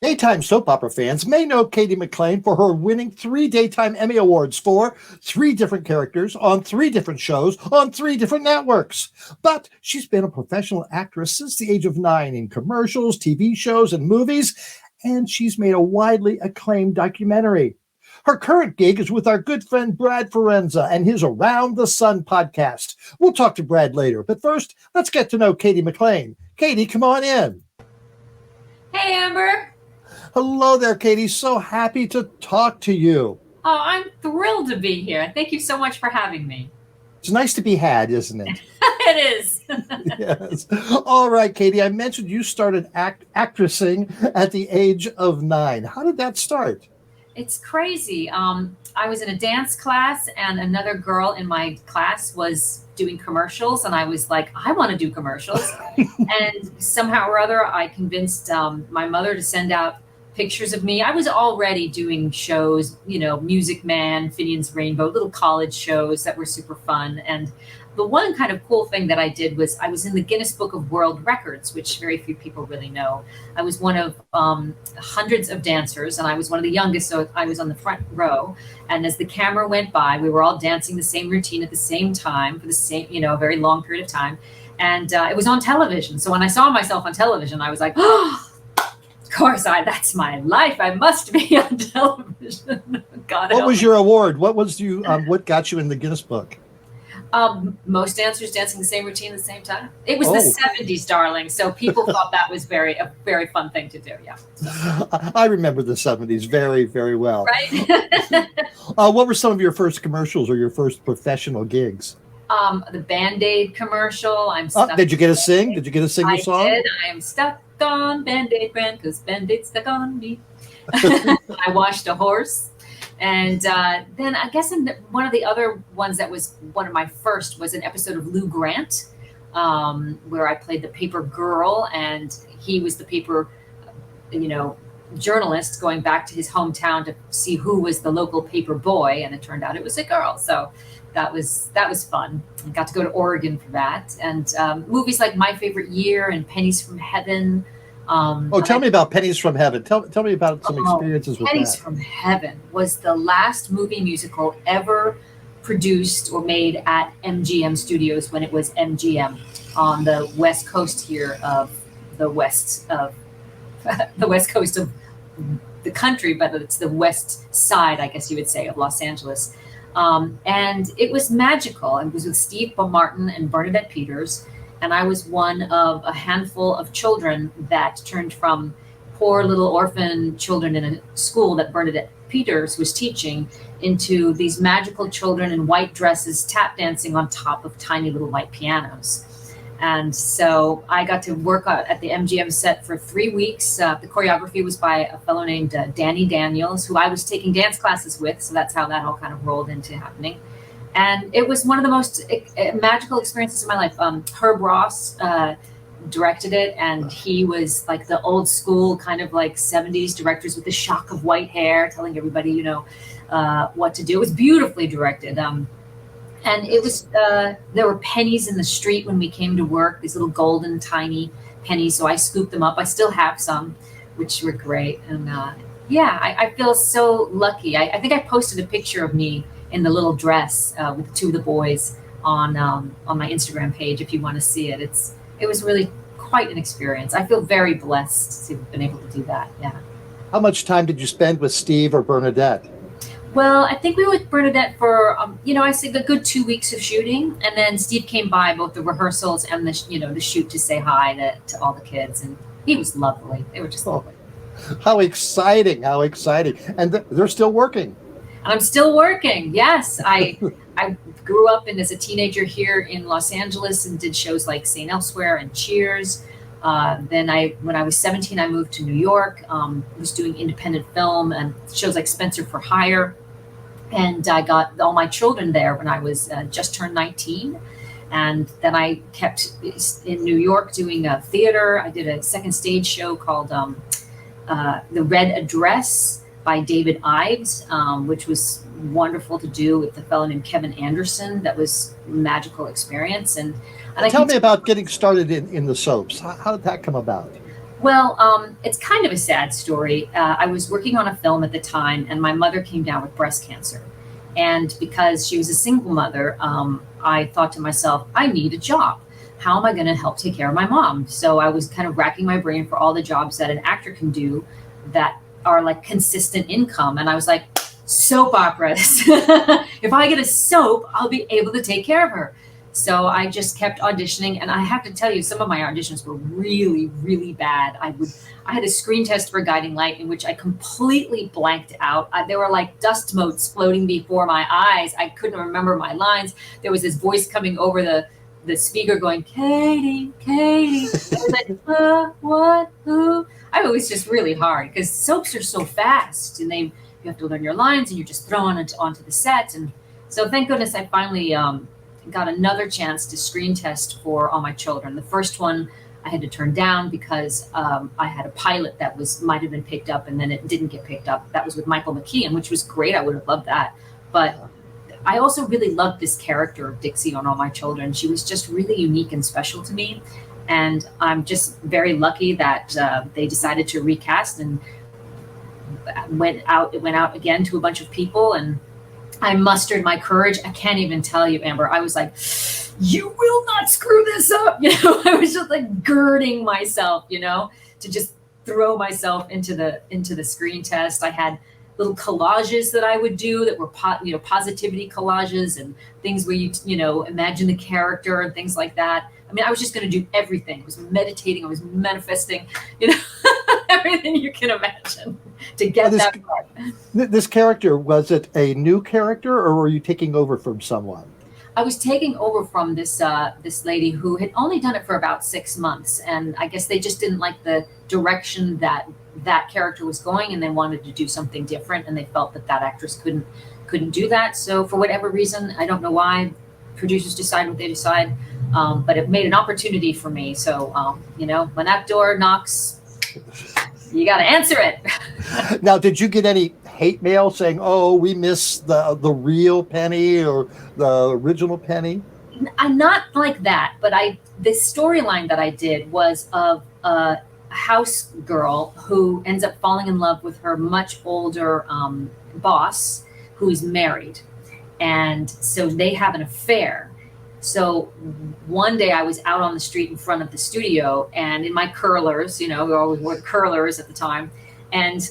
Daytime soap opera fans may know Cady McClain for her winning 3 Daytime Emmy Awards for 3 different characters on 3 different shows on 3 different networks. But she's been a professional actress since the age of 9 in commercials, TV shows, and movies, and she's made a widely acclaimed documentary. Her current gig is with our good friend Brad Forenza and his Around the Sun podcast. We'll talk to Brad later, but first, let's get to know Cady McClain. Cady, come on in. Hey, Amber. Hello there, Cady. So happy to talk to you. Oh, I'm thrilled to be here. Thank you so much for having me. It's nice to be had, isn't it? It is. Yes. All right, Cady, I mentioned you started actressing at the age of 9. How did that start? It's crazy. I was in a dance class, and another girl in my class was doing commercials, and I was like, I want to do commercials. And somehow or other, I convinced my mother to send out pictures of me. I was already doing shows, Music Man, Finian's Rainbow, little college shows that were super fun. And the one kind of cool thing that I did was I was in the Guinness Book of World Records, which very few people really know. I was one of hundreds of dancers, and I was one of the youngest, so I was on the front row. And as the camera went by, we were all dancing the same routine at the same time for the same, a very long period of time. And it was on television. So when I saw myself on television, I was like, oh, of course, that's my life. I must be on television. God, what was your award? What was you? What got you in the Guinness Book? Most dancers dancing the same routine at the same time. It was the 70s, darling. So people thought that was a very fun thing to do. Yeah. So. I remember the 70s very, very well. Right. What were some of your first commercials or your first professional gigs? The Band-Aid commercial. Did you get to sing? Did you get to sing the song? I did. I am stuck on Band-Aid brand because Band-Aid stuck on me. I washed a horse. And then I guess one of the other ones that was one of my first was an episode of Lou Grant, where I played the paper girl, and he was the paper, journalist going back to his hometown to see who was the local paper boy, and it turned out it was a girl. So that was fun. I got to go to Oregon for that, and movies like My Favorite Year and Pennies from Heaven. Tell me about Pennies from Heaven. Tell me about some experiences with Pennies that. from Heaven was the last movie musical ever produced or made at MGM Studios when it was MGM on the west coast here of the west coast of the country, but it's the west side, I guess you would say, of Los Angeles. And it was magical. It was with Steve Martin and Bernadette Peters. And I was one of a handful of children that turned from poor little orphan children in a school that Bernadette Peters was teaching into these magical children in white dresses tap dancing on top of tiny little white pianos. And so I got to work at the MGM set for 3 weeks. The choreography was by a fellow named Danny Daniels, who I was taking dance classes with. So that's how that all kind of rolled into happening. And it was one of the most magical experiences of my life. Herb Ross directed it, and he was like the old school kind of like 70s directors with the shock of white hair, telling everybody, what to do. It was beautifully directed. And it was, there were pennies in the street when we came to work, these little golden tiny pennies. So I scooped them up. I still have some, which were great. And I feel so lucky. I think I posted a picture of me in the little dress with 2 of the boys on my Instagram page. If you want to see it, it was really quite an experience. I feel very blessed to have been able to do that. Yeah. How much time did you spend with Steve or Bernadette? Well, I think we were with Bernadette for I think a good 2 weeks of shooting, and then Steve came by both the rehearsals and the shoot to say hi to all the kids, and he was lovely. They were just lovely. How exciting! How exciting! And they're still working. I'm still working. Yes, I grew up as a teenager here in Los Angeles and did shows like St. Elsewhere and Cheers. Then when I was 17, I moved to New York. Was doing independent film and shows like Spencer for Hire, and I got all my children there when I was just turned 19. And then I kept in New York doing theater. I did a second stage show called The Red Address by David Ives, which was wonderful to do with a fellow named Kevin Anderson. That was a magical experience. And tell me about getting started in the soaps. How did that come about? Well, it's kind of a sad story. I was working on a film at the time, and my mother came down with breast cancer. And because she was a single mother, I thought to myself, I need a job. How am I going to help take care of my mom? So I was kind of racking my brain for all the jobs that an actor can do that are like consistent income. And I was like, soap operas. If I get a soap, I'll be able to take care of her. So I just kept auditioning, and I have to tell you, some of my auditions were really, really bad. I had a screen test for Guiding Light in which I completely blanked out. There were like dust motes floating before my eyes. I couldn't remember my lines. There was this voice coming over the speaker going, Cady, Cady. I was like, what, who? I mean, it was just really hard because soaps are so fast, and you have to learn your lines, and you're just thrown onto the set. And so thank goodness I finally got another chance to screen test for All My Children. The first one I had to turn down because I had a pilot that might have been picked up, and then it didn't get picked up. That was with Michael McKean, which was great. I would have loved that. But I also really loved this character of Dixie on All My Children. She was just really unique and special to me. And I'm just very lucky that they decided to recast, and it went out again to a bunch of people, and I mustered my courage. I can't even tell you, Amber. I was like, you will not screw this up. I was just like girding myself, to just throw myself into the screen test. I had little collages that I would do that were, positivity collages and things where you imagine the character and things like that. I mean, I was just going to do everything. I was meditating. I was manifesting, everything you can imagine to get that part. This character, was it a new character, or were you taking over from someone? I was taking over from this lady who had only done it for about 6 months, and I guess they just didn't like the direction that character was going, and they wanted to do something different, and they felt that actress couldn't do that. So for whatever reason, I don't know why, producers decide what they decide, but it made an opportunity for me. So when that door knocks, you got to answer it. Now, did you get any hate mail saying, "Oh, we miss the real Penny or the original Penny"? I'm not like that, but this storyline that I did was of a house girl who ends up falling in love with her much older boss, who is married, and so they have an affair. So one day I was out on the street in front of the studio, and in my curlers, we always wore curlers at the time, and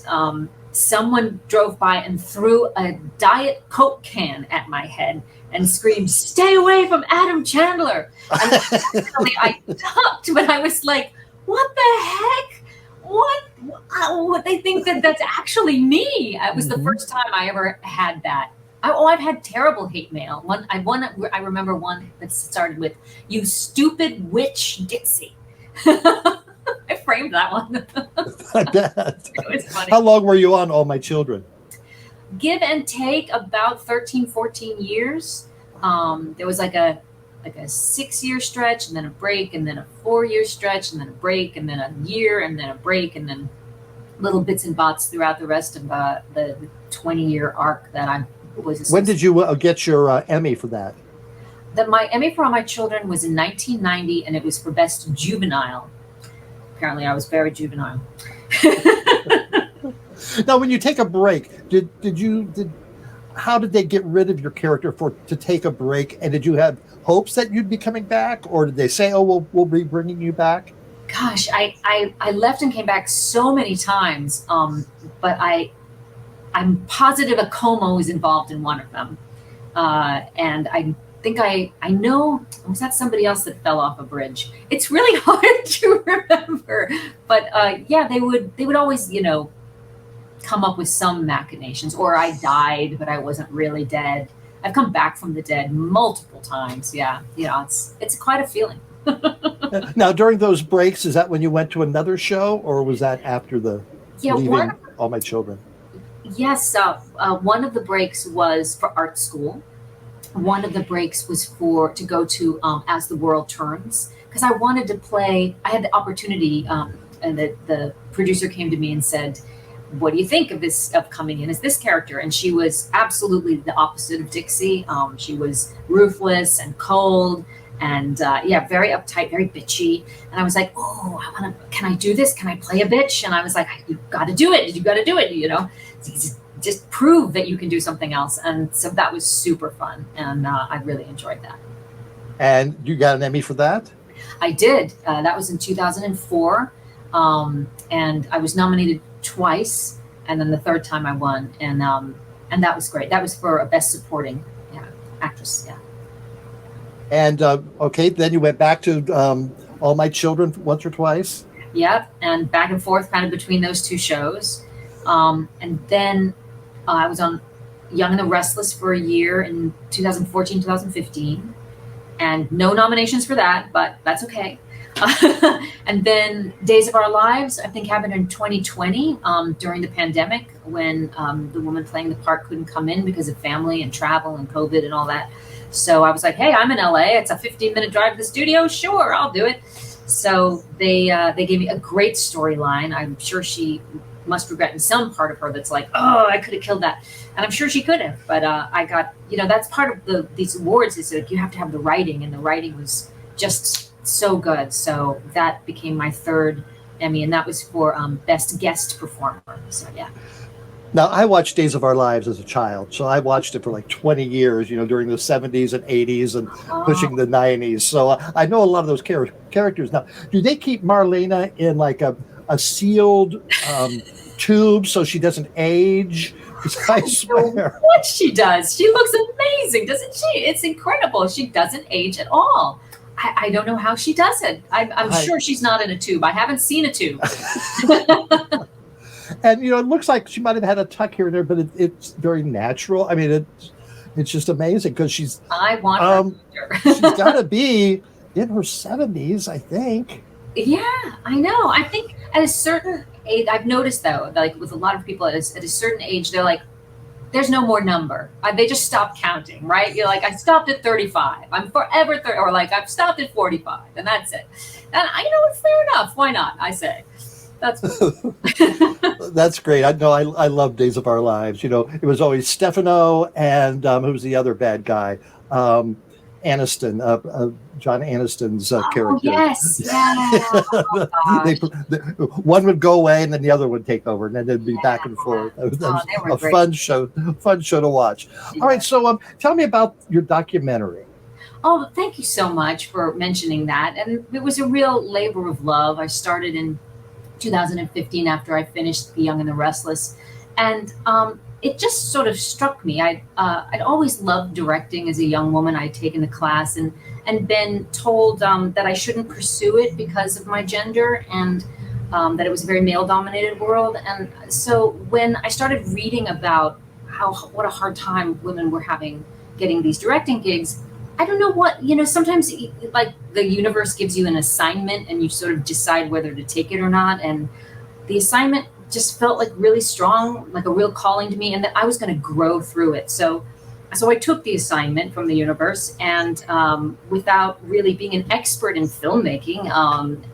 someone drove by and threw a Diet Coke can at my head and screamed, "Stay away from Adam Chandler." And actually I ducked, but I was like, what the heck? What? They think that's actually me. It was the first time I ever had that. I've had terrible hate mail. I remember one that started with, "You stupid witch Dixie." I framed that one. I bet. It was funny. How long were you on All My Children? Give and take about 13, 14 years. There was like a 6-year stretch, and then a break, and then a 4-year stretch, and then a break, and then a year, and then a break, and then little bits and bots throughout the rest of the 20-year arc that I was. When did you get your Emmy for that? My Emmy for All My Children was in 1990, and it was for Best Juvenile. Apparently, I was very juvenile. Now, when you take a break, how did they get rid of your character to take a break? And did you have hopes that you'd be coming back, or did they say, "Oh, we'll be bringing you back"? Gosh, I left and came back so many times, but I'm positive a coma was involved in one of them, and I think I know, was that somebody else that fell off a bridge? It's really hard to remember, but yeah, they would always come up with some machinations, or I died but I wasn't really dead. I've come back from the dead multiple times. Yeah, it's quite a feeling. Now, during those breaks, is that when you went to another show, or was that after leaving All My Children? Yes, one of the breaks was for art school. One of the breaks was to go to As the World Turns, because I wanted to play. I had the opportunity, and the producer came to me and said, "What do you think of coming in as this character?" And she was absolutely the opposite of Dixie. She was ruthless and cold, and yeah, very uptight, very bitchy. And I was like, oh, can I do this? Can I play a bitch? And I was like, you got to do it. You got to do it. Just prove that you can do something else. And so that was super fun, and I really enjoyed that. And you got an Emmy for that? I did. That was in 2004, and I was nominated twice, and then the third time I won, and that was great. That was for a Best Supporting Actress. Yeah. And okay, then you went back to All My Children once or twice. Yep, and back and forth kind of between those two shows, and then I was on Young and the Restless for a year in 2014, 2015, and no nominations for that, but that's okay. And then Days of Our Lives, I think, happened in 2020 during the pandemic, when the woman playing the part couldn't come in because of family and travel and COVID and all that. So I was like, hey, I'm in LA. It's a 15-minute drive to the studio. Sure, I'll do it. So they gave me a great storyline. I'm sure she must regret in some part of her that's like, oh, I could have killed that. And I'm sure she could have. But I got, that's part of these awards is that you have to have the writing. And the writing was just so good. So that became my third Emmy. And that was for Best Guest Performer. So, yeah. Now, I watched Days of Our Lives as a child, so I watched it for like 20 years, during the 70s and 80s and pushing the 90s. So I know a lot of those characters. Now, do they keep Marlena in like a sealed tube so she doesn't age? I swear. What she does. She looks amazing, doesn't she? It's incredible. She doesn't age at all. I don't know how she does it. I'm sure she's not in a tube. I haven't seen a tube. And it looks like she might have had a tuck here and there, but it's very natural. I mean, it's just amazing because she's. I want her. She's got to be in her 70s, I think. Yeah, I know. I think at a certain age, I've noticed though, like with a lot of people at a certain age, they're like, "There's no more number." They just stop counting, right? You're like, "I stopped at 35. I'm forever 30," or like, "I've stopped at 45," and that's it. And it's fair enough. Why not? I say. That's That's great. I know. I love Days of Our Lives. It was always Stefano and who's the other bad guy, Aniston, John Aniston's character. Yes, yeah. One would go away and then the other would take over, and then they'd be back and forth. That was a fun show to watch. Yeah. All right, so tell me about your documentary. Oh, thank you so much for mentioning that. And it was a real labor of love. I started in 2015 after I finished The Young and the Restless, and it just sort of struck me. I'd always loved directing as a young woman. I'd taken the class and been told that I shouldn't pursue it because of my gender, and that it was a very male-dominated world. And so when I started reading about what a hard time women were having getting these directing gigs, I don't know what, sometimes like the universe gives you an assignment and you sort of decide whether to take it or not. And the assignment just felt like really strong, like a real calling to me, and that I was going to grow through it. So I took the assignment from the universe, and without really being an expert in filmmaking,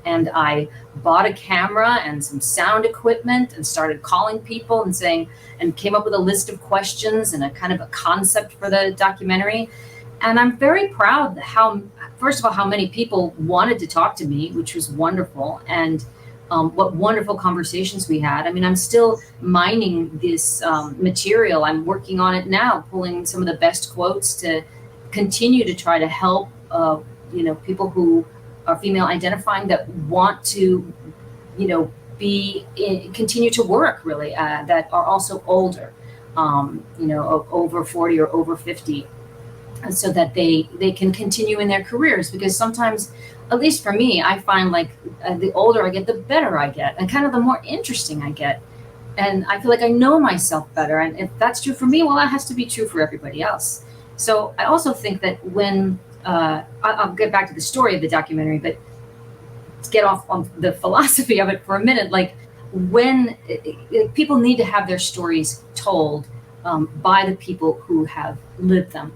and I bought a camera and some sound equipment and started calling people and came up with a list of questions and a kind of a concept for the documentary. And I'm very proud first of all, how many people wanted to talk to me, which was wonderful, and what wonderful conversations we had. I mean, I'm still mining this material. I'm working on it now, pulling some of the best quotes to continue to try to help, people who are female identifying that want to, continue to work really, that are also older, over 40 or over 50. So that they can continue in their careers, because sometimes, at least for me, I find like the older I get, the better I get, and kind of the more interesting I get. And I feel like I know myself better. And if that's true for me, well, that has to be true for everybody else. So I also think that when, I'll get back to the story of the documentary, but to get off on the philosophy of it for a minute, like when people need to have their stories told by the people who have lived them.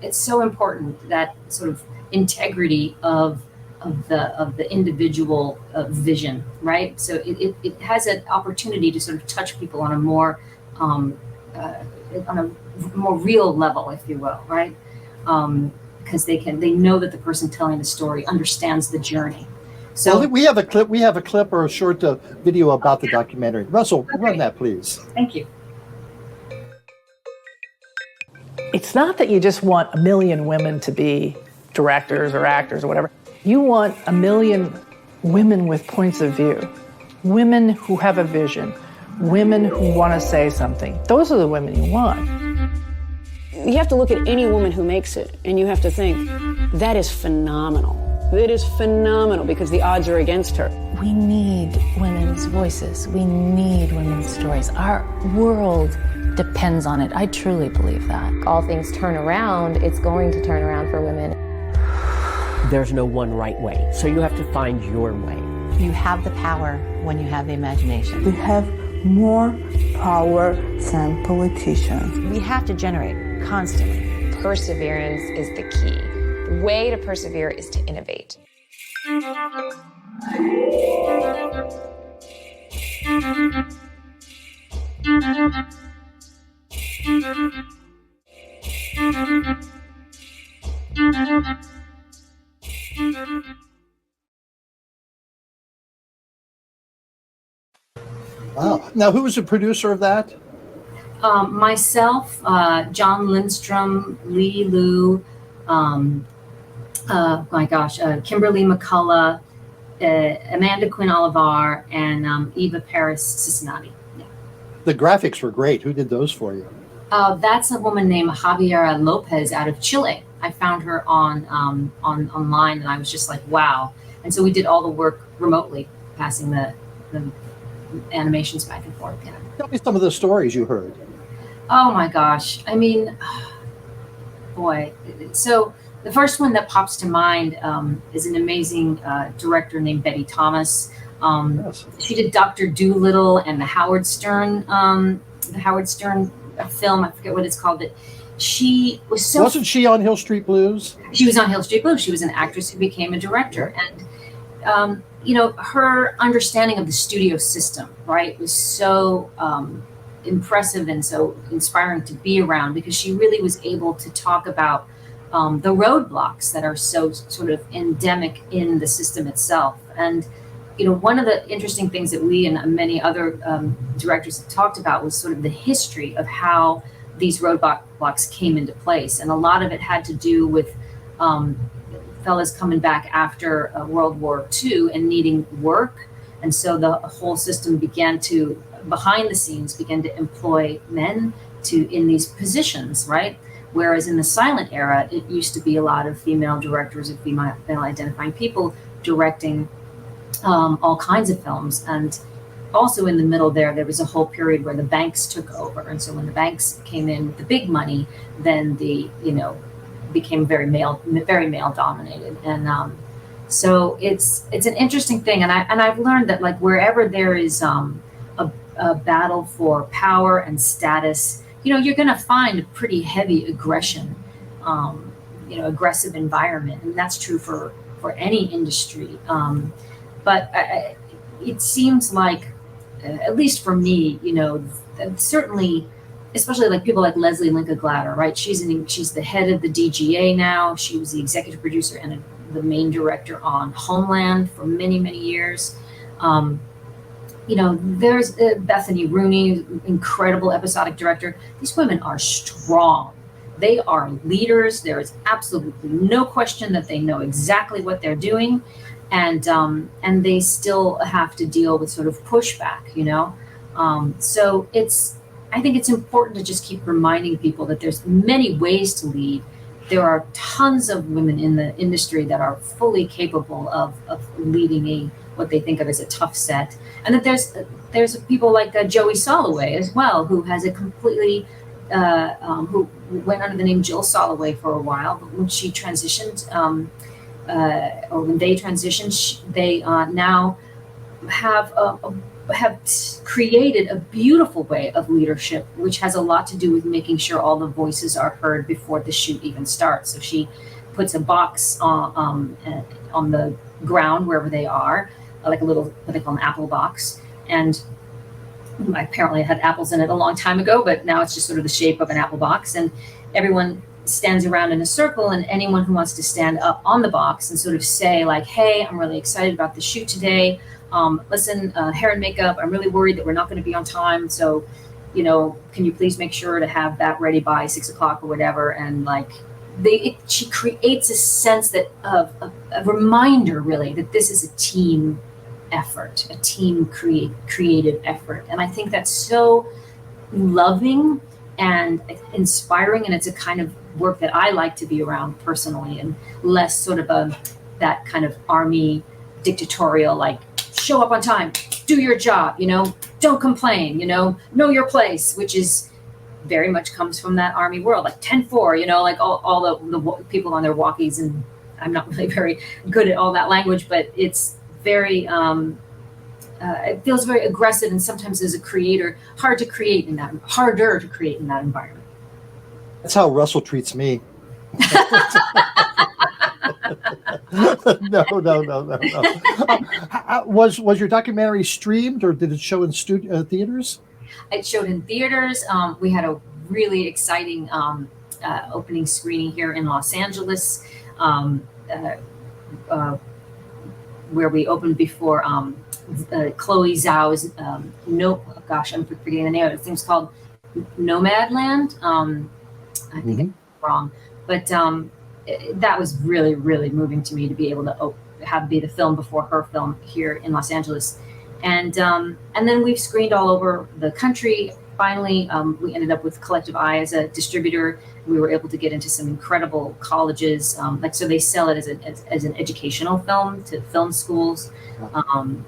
It's so important, that sort of integrity of the individual vision, right? So it has an opportunity to sort of touch people on a more on a more real level, if you will, right? because they know that the person telling the story understands the journey. So well, we have a clip or a short video about the documentary. Russell, run that, please. Thank you. It's not that you just want 1 million women to be directors or actors or whatever. You want 1 million women with points of view, women who have a vision, women who want to say something. Those are the women you want. You have to look at any woman who makes it, and you have to think, that is phenomenal. It is phenomenal because the odds are against her. We need women's voices. We need women's stories. Our world depends on it. I truly believe that. All things turn around, it's going to turn around for women. There's no one right way, so you have to find your way. You have the power when you have the imagination. We have more power than politicians. We have to generate constantly. Perseverance is the key. The way to persevere is to innovate. Wow. Now, who was the producer of that? Myself, John Lindstrom, Lee Liu, Kimberly McCullough, Amanda Quinn Olivar, and Eva Paris Cincinnati. Yeah. The graphics were great. Who did those for you? That's a woman named Javiera Lopez out of Chile. I found her on online, and I was just like, wow. And so we did all the work remotely, passing the animations back and forth. Yeah. Tell me some of the stories you heard. Oh my gosh. I mean, boy. So the first one that pops to mind is an amazing director named Betty Thomas. Yes. She did Dr. Dolittle and the Howard Stern film. I forget what it's called, but she was so. Wasn't she on Hill Street Blues? She was on Hill Street Blues. She was an actress who became a director, and her understanding of the studio system, right, was so impressive and so inspiring to be around, because she really was able to talk about the roadblocks that are so sort of endemic in the system itself. And one of the interesting things that we and many other directors have talked about was sort of the history of how these roadblocks came into place. And a lot of it had to do with fellas coming back after World War II and needing work. And so the whole system began to, behind the scenes, began to employ men in these positions, right? Whereas in the silent era, it used to be a lot of female directors or female identifying people directing all kinds of films. And also in the middle there was a whole period where the banks took over. And so when the banks came in with the big money, then became very male dominated. And so it's an interesting thing. And I've learned that, like, wherever there is a battle for power and status, you're going to find a pretty heavy aggression, aggressive environment. And that's true for any industry. But it seems like, at least for me, certainly, especially like people like Leslie Linka Glatter, right? She's the head of the DGA now. She was the executive producer and the main director on Homeland for many, many years. There's Bethany Rooney, incredible episodic director. These women are strong. They are leaders. There is absolutely no question that they know exactly what they're doing. And they still have to deal with sort of pushback, So I think it's important to just keep reminding people that there's many ways to lead. There are tons of women in the industry that are fully capable of leading what they think of as a tough set. And that there's people like Joey Soloway as well, who has a completely, who went under the name Jill Soloway for a while, but when she transitioned, or when they transitioned, they now have created a beautiful way of leadership, which has a lot to do with making sure all the voices are heard before the shoot even starts. So she puts a box on the ground wherever they are, like a little, what they call an apple box. And apparently it had apples in it a long time ago, but now it's just sort of the shape of an apple box. And everyone stands around in a circle, and anyone who wants to stand up on the box and sort of say like, hey, I'm really excited about the shoot today. Listen, hair and makeup, I'm really worried that we're not going to be on time. So, can you please make sure to have that ready by 6 o'clock or whatever? And like, she creates a sense that of a reminder really that this is a team effort, a team creative effort. And I think that's so loving and inspiring, and it's a kind of work that I like to be around personally, and less sort of that kind of army dictatorial, like show up on time, do your job, don't complain, know your place, which is very much comes from that army world, like 10-4, like all the people on their walkies, and I'm not really very good at all that language, but it's very it feels very aggressive, and sometimes as a creator, harder to create in that environment. That's how Russell treats me. No. Was your documentary streamed, or did it show in theaters? It showed in theaters. We had a really exciting opening screening here in Los Angeles, where we opened before Chloe Zhao's I'm forgetting the name of it. I think it's called Nomadland. I think it's wrong, but that was really, really moving to me to be able to be the film before her film here in Los Angeles. And then we've screened all over the country. Finally, we ended up with Collective Eye as a distributor. We were able to get into some incredible colleges. So they sell it as an educational film to film schools,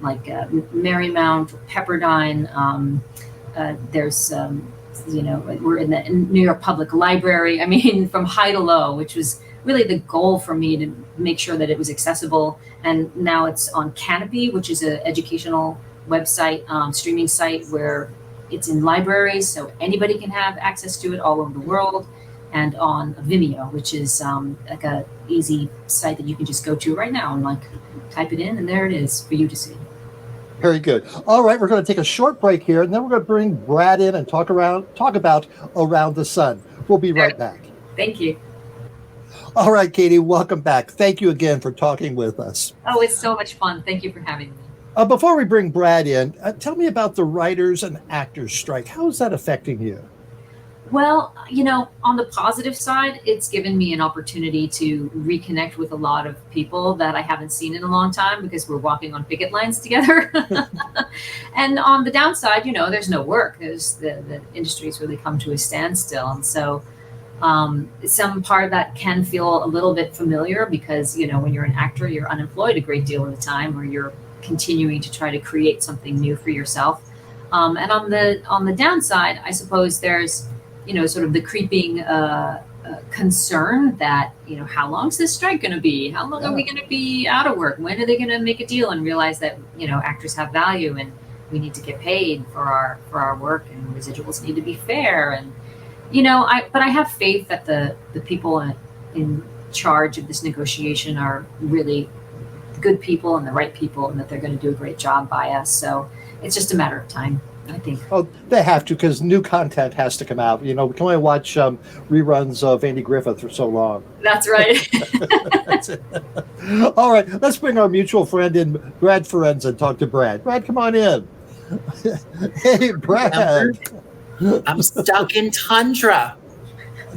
like Marymount, Pepperdine. There's, we're in the New York Public Library. I mean, from high to low, which was really the goal for me, to make sure that it was accessible. And now it's on Canopy, which is an educational website, streaming site, where it's in libraries, so anybody can have access to it all over the world, and on Vimeo, which is like a easy site that you can just go to right now and like type it in, and there it is for you to see. Very good. All right, we're going to take a short break here, and then we're going to bring Brad in and talk about Around the Sun. We'll be right back. Thank you. All right, Cady, welcome back. Thank you again for talking with us. Oh, it's so much fun. Thank you for having me. Before we bring Brad in, tell me about the writers and actors strike. How is that affecting you? Well, on the positive side, it's given me an opportunity to reconnect with a lot of people that I haven't seen in a long time, because we're walking on picket lines together. And on the downside, there's no work. The industry's really come to a standstill. And so some part of that can feel a little bit familiar, because, when you're an actor, you're unemployed a great deal of the time, or you're continuing to try to create something new for yourself. And on the downside, I suppose there's, sort of the creeping concern that, how long is this strike going to be? How long are we going to be out of work? When are they going to make a deal and realize that, actors have value, and we need to get paid for our work, and residuals need to be fair. And, but I have faith that the people in charge of this negotiation are really good people and the right people, and that they're going to do a great job by us. So it's just a matter of time, I think. Oh, they have to, because new content has to come out. We can only watch reruns of Andy Griffith for so long. That's right. That's it. All right, let's bring our mutual friend in, Brad Forenza, and talk to Brad. Brad, come on in. Hey, Brad. I'm stuck in tundra.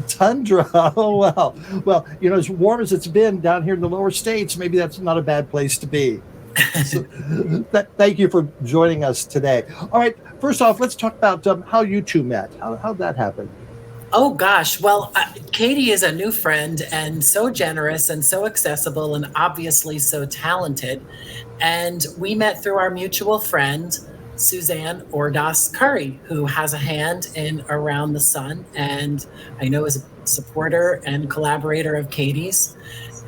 Tundra. Oh, wow. Well, as warm as it's been down here in the lower states, maybe that's not a bad place to be. So, thank you for joining us today. All right. First off, let's talk about how you two met. How'd that happen? Oh, gosh. Well, Cady is a new friend, and so generous and so accessible, and obviously so talented. And we met through our mutual friend, Suzanne Ordas Curry, who has a hand in Around the Sun, and I know is a supporter and collaborator of Cady's.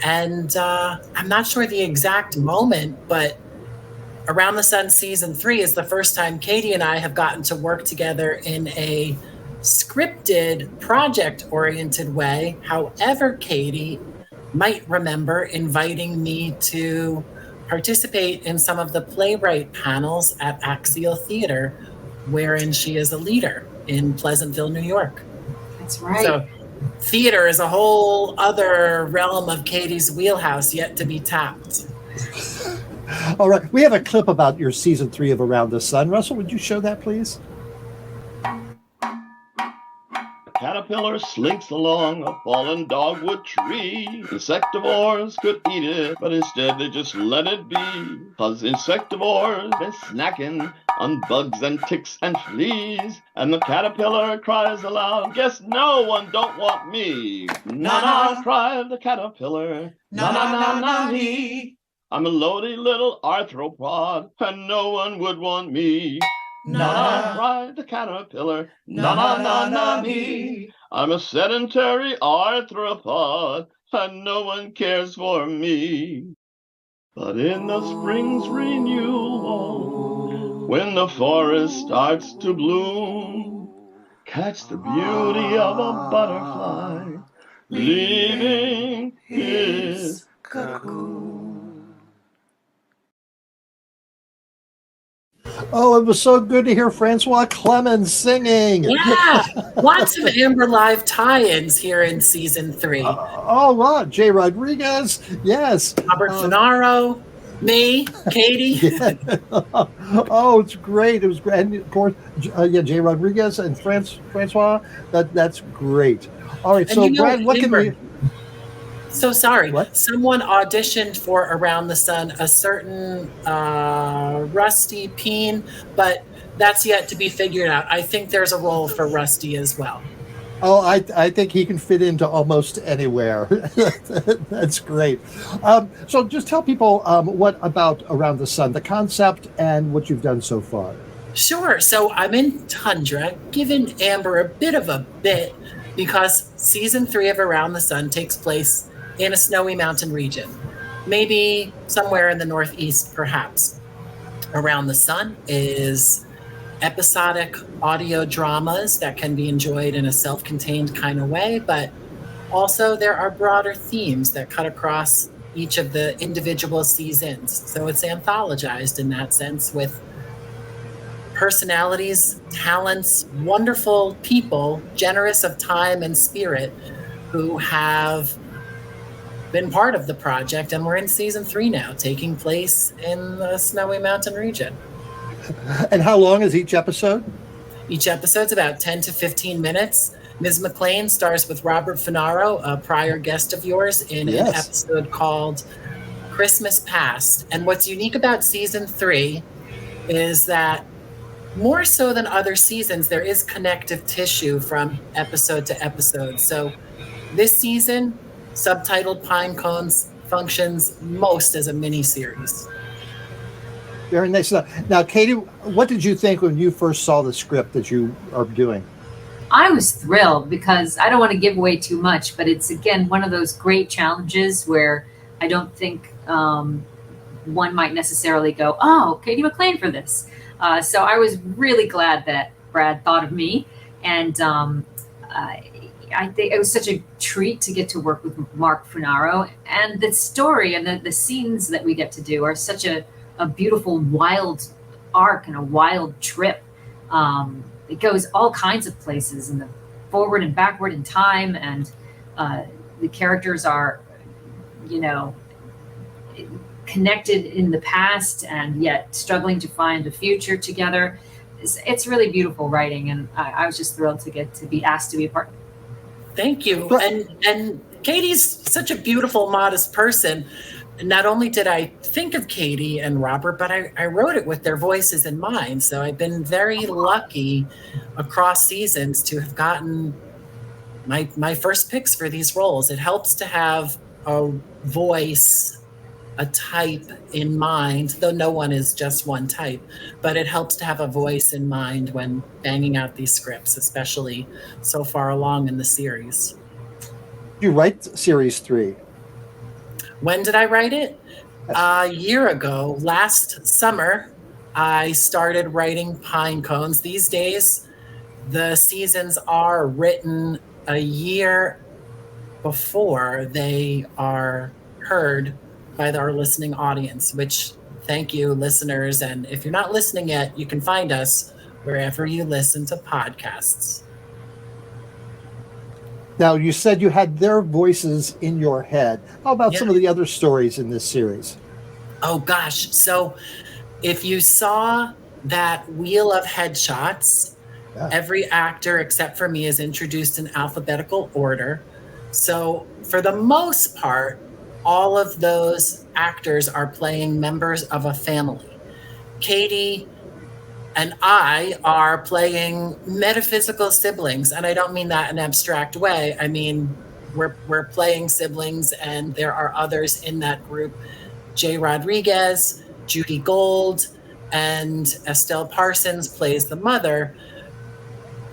And I'm not sure the exact moment, but Around the Sun Season 3 is the first time Cady and I have gotten to work together in a scripted, project-oriented way. However, Cady might remember inviting me to participate in some of the playwright panels at Axial Theater, wherein she is a leader in Pleasantville, New York. That's right. So theater is a whole other realm of Cady's wheelhouse yet to be tapped. All right. We have a clip about your season 3 of Around the Sun. Russell, would you show that, please? Caterpillar slinks along a fallen dogwood tree. Insectivores could eat it, but instead they just let it be. 'Cause insectivores been snacking on bugs and ticks and fleas. And the caterpillar cries aloud, guess no one don't want me. Na-na, cried the caterpillar, na-na-na-na-me. I'm a lowly little arthropod, and no one would want me. Na-na, cried the caterpillar, na-na-na-na-me. I'm a sedentary arthropod, and no one cares for me. But in the spring's renewal, when the forest starts to bloom, catch the beauty of a butterfly leaving his cocoon. Oh, it was so good to hear Francois Clemens singing. Yeah, lots of Amber Live tie-ins here in season 3. Oh, wow. Jay Rodriguez. Yes. Robert Finaro, me, Cady. Yeah. Oh, it's great. It was great. And of course, Jay Rodriguez and Francois. That's great. All right. So, Brad, what can we... So sorry. What? Someone auditioned for Around the Sun, a certain Rusty Peen, but that's yet to be figured out. I think there's a role for Rusty as well. Oh, I think he can fit into almost anywhere. That's great. So just tell people what about Around the Sun, the concept and what you've done so far. Sure. So I'm in Tundra, giving Amber a bit of a bit because season 3 of Around the Sun takes place in a snowy mountain region, maybe somewhere in the Northeast, perhaps. Around the Sun is episodic audio dramas that can be enjoyed in a self-contained kind of way, but also there are broader themes that cut across each of the individual seasons. So it's anthologized in that sense with personalities, talents, wonderful people, generous of time and spirit, who have been part of the project, and we're in season 3 now, taking place in the snowy mountain region. And how long is each episode? Each episode's about 10 to 15 minutes. Ms. McClain stars with Robert Finaro, a prior guest of yours, in an episode called Christmas Past. And what's unique about season 3 is that more so than other seasons, there is connective tissue from episode to episode. So this season, subtitled Pine Cones functions most as a mini-series. Very nice. Now, Cady, what did you think when you first saw the script that you are doing? I was thrilled because I don't want to give away too much, but it's, again, one of those great challenges where I don't think one might necessarily go, oh, Cady McClain for this. So I was really glad that Brad thought of me, and I think it was such a treat to get to work with Mark Finaro, and the story and the scenes that we get to do are such a beautiful, wild arc and a wild trip. It goes all kinds of places, and the forward and backward in time, and the characters are, connected in the past and yet struggling to find a future together. It's really beautiful writing, and I was just thrilled to get to be asked to be a part of it. Thank you. And Cady's such a beautiful, modest person. Not only did I think of Cady and Robert, but I wrote it with their voices in mind. So I've been very lucky across seasons to have gotten my first picks for these roles. It helps to have a voice, a type in mind, though no one is just one type, but it helps to have a voice in mind when banging out these scripts, especially so far along in the series. You write series 3. When did I write it? A year ago, last summer, I started writing Pine Cones. These days, the seasons are written a year before they are heard by our listening audience, which thank you, listeners. And if you're not listening yet, you can find us wherever you listen to podcasts. Now, you said you had their voices in your head. How about Yeah. some of the other stories in this series? Oh gosh. So if you saw that wheel of headshots, every actor except for me is introduced in alphabetical order. So for the most part, all of those actors are playing members of a family. Cady and I are playing metaphysical siblings, and I don't mean that in an abstract way. I mean, we're playing siblings, and there are others in that group. Jay Rodriguez, Judy Gold, and Estelle Parsons plays the mother.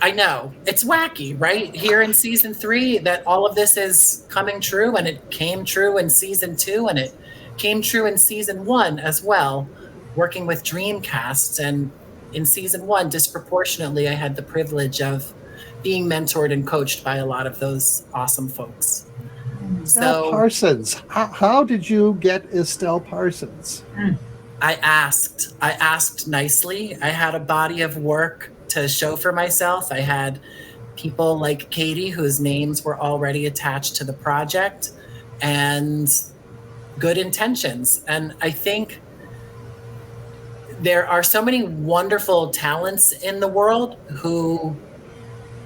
I know, it's wacky, right? Here in season 3, that all of this is coming true, and it came true in season 2, and it came true in season 1 as well, working with Dreamcast. And in season 1, disproportionately, I had the privilege of being mentored and coached by a lot of those awesome folks. Estelle Parsons. How did you get Estelle Parsons? I asked nicely. I had a body of work to show for myself. I had people like Cady, whose names were already attached to the project, and good intentions. And I think there are so many wonderful talents in the world who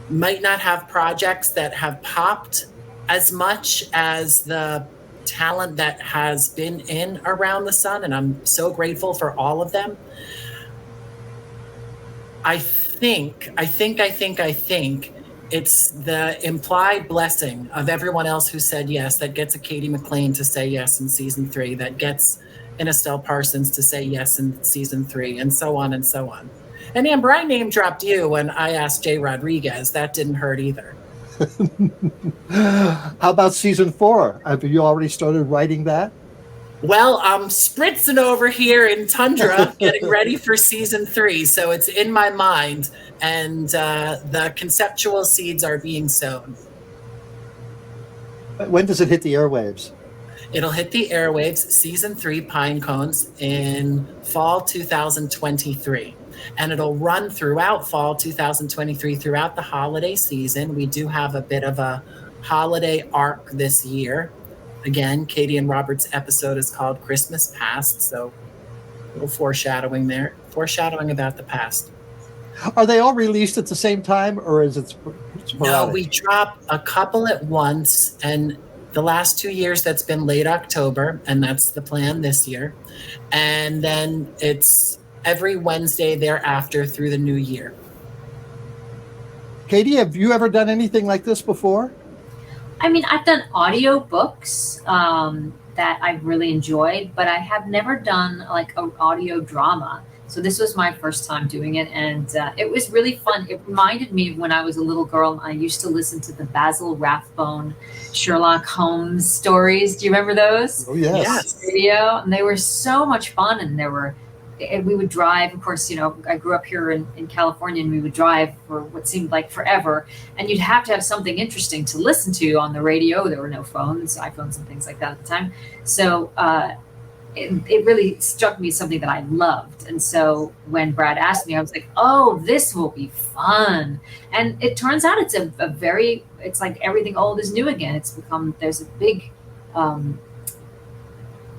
might not have projects that have popped as much as the talent that has been in Around the Sun, and I'm so grateful for all of them. I think it's the implied blessing of everyone else who said yes that gets a Cady McClain to say yes in season 3, that gets an Estelle Parsons to say yes in season 3, and so on and so on. And Amber, I name dropped you when I asked Jay Rodriguez. That didn't hurt either. How about season 4? Have you already started writing that? Well, I'm spritzing over here in Tundra, getting ready for season 3. So it's in my mind, and the conceptual seeds are being sown. When does it hit the airwaves? It'll hit the airwaves, season 3, Pine Cones, in fall 2023. And it'll run throughout fall 2023, throughout the holiday season. We do have a bit of a holiday arc this year. Again, Cady and Robert's episode is called Christmas Past, so a little foreshadowing there. Foreshadowing about the past. Are they all released at the same time, or is it sporadic? No, we drop a couple at once, and the last 2 years that's been late October, and that's the plan this year. And then it's every Wednesday thereafter through the new year. Cady, have you ever done anything like this before? I mean, I've done audio books that I've really enjoyed, but I have never done like an audio drama. So this was my first time doing it, and it was really fun. It reminded me of when I was a little girl and I used to listen to the Basil Rathbone Sherlock Holmes stories. Do you remember those? Oh, yes. Radio, and they were so much fun, and we would drive, of course, I grew up here in California, and we would drive for what seemed like forever, and you'd have to have something interesting to listen to on the radio. There were no phones, iPhones and things like that at the time. So it really struck me as something that I loved. And so when Brad asked me, I was like, oh, this will be fun. And it turns out it's it's like everything old is new again. There's a big,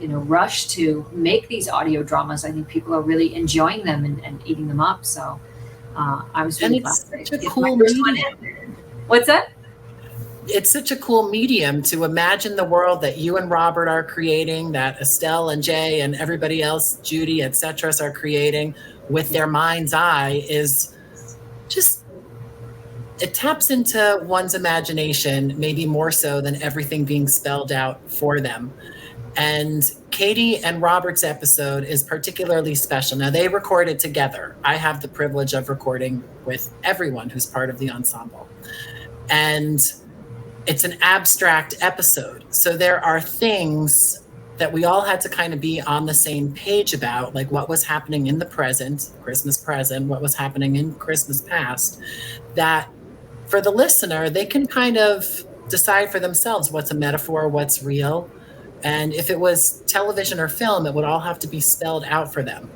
rush to make these audio dramas. I think people are really enjoying them and eating them up. So I was really glad. Such a cool medium. What's that? It's such a cool medium to imagine the world that you and Robert are creating, that Estelle and Jay and everybody else, Judy, etc., are creating with their mind's eye. Is just, it taps into one's imagination, maybe more so than everything being spelled out for them. And Cady and Robert's episode is particularly special. Now, they recorded together. I have the privilege of recording with everyone who's part of the ensemble. And it's an abstract episode. So there are things that we all had to kind of be on the same page about, like what was happening in the present, Christmas present, what was happening in Christmas past, that for the listener, they can kind of decide for themselves what's a metaphor, what's real. And if it was television or film, it would all have to be spelled out for them,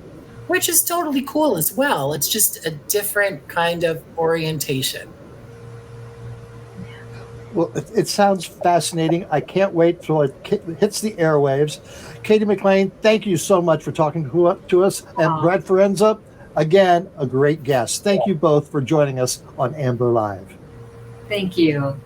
which is totally cool as well. It's just a different kind of orientation. Well, it sounds fascinating. I can't wait till it hits the airwaves. Cady McClain, thank you so much for talking to us. And Brad Forenza, again, a great guest. Thank you both for joining us on Amber Live. Thank you.